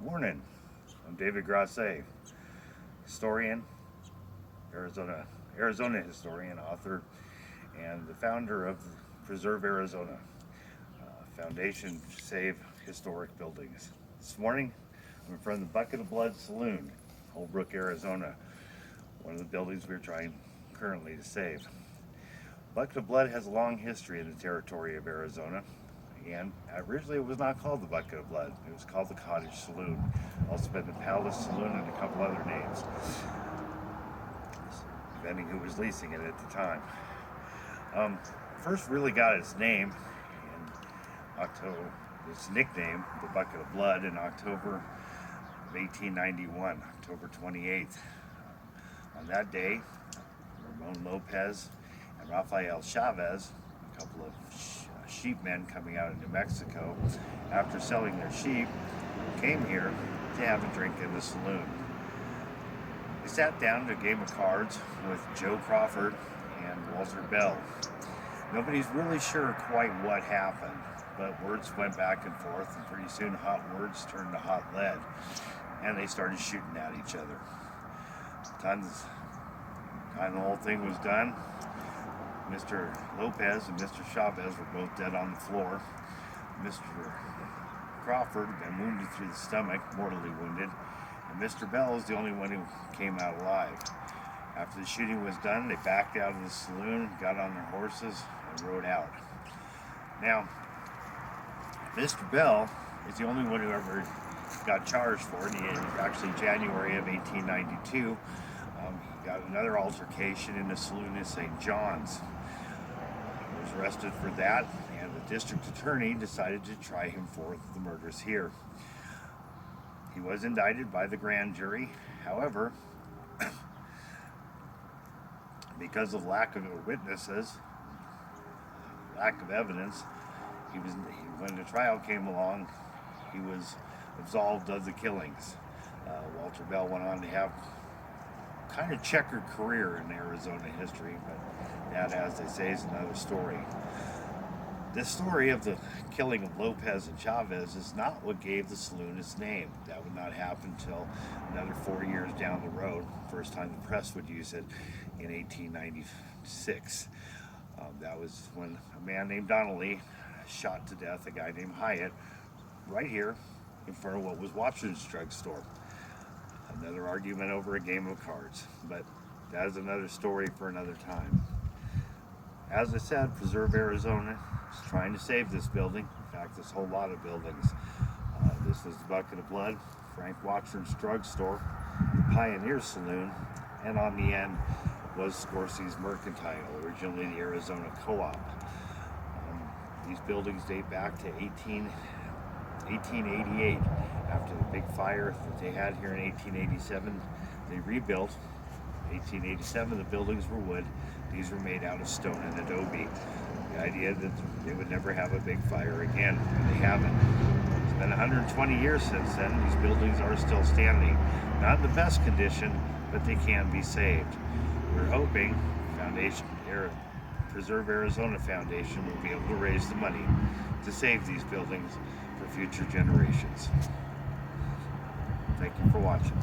Morning. I'm David Grasset, historian, Arizona historian, author, and the founder of Preserve Arizona, foundation to save historic buildings. This morning, I'm in front of the Bucket of Blood Saloon, Holbrook, Arizona, one of the buildings we're trying currently to save. Bucket of Blood has a long history in the territory of Arizona, and originally it was not called the Bucket of Blood. It was called the Cottage Saloon. Also been the Palace Saloon and a couple other names, depending who was leasing it at the time. First really got its name in October, its nickname, the Bucket of Blood, in October of 1891, October 28th. On that day, Ramon Lopez and Rafael Chavez, a couple of sheepmen coming out of New Mexico, after selling their sheep, came here to have a drink in the saloon. They sat down to a game of cards with Joe Crawford and Walter Bell. Nobody's really sure quite what happened, but words went back and forth, and pretty soon hot words turned to hot lead, and they started shooting at each other. Time the whole thing was done, Mr. Lopez and Mr. Chavez were both dead on the floor. Mr. Crawford had been wounded through the stomach, mortally wounded, and Mr. Bell is the only one who came out alive. After the shooting was done, they backed out of the saloon, got on their horses, and rode out. Now, Mr. Bell is the only one who ever got charged for it. He actually, January of 1892, he got another altercation in a saloon in St. John's. He was arrested for that, and the district attorney decided to try him for the murders here. He was indicted by the grand jury. However, because of lack of witnesses, lack of evidence, when the trial came along, he was absolved of the killings. Walter Bell went on to have kind of checkered career in Arizona history, but that, as they say, is another story. This story of the killing of Lopez and Chavez is not what gave the saloon its name. That would not happen until another 4 years down the road. First time the press would use it in 1896. That was when a man named Donnelly shot to death a guy named Hyatt right here in front of what was Watson's drugstore. Another argument over a game of cards, but that is another story for another time. As I said, Preserve Arizona is trying to save this building. In fact, this whole lot of buildings. This was the Bucket of Blood, Frank Watson's drugstore, the Pioneer Saloon, and on the end was Scorse's Mercantile, originally the Arizona Co-op. These buildings date back to 1888. After the big fire that they had here in 1887, they rebuilt. 1887, the buildings were wood. These were made out of stone and adobe. The idea that they would never have a big fire again, and they haven't. It's been 120 years since then. These buildings are still standing. Not in the best condition, but they can be saved. We're hoping Preserve Arizona Foundation will be able to raise the money to save these buildings for future generations. Thank you for watching.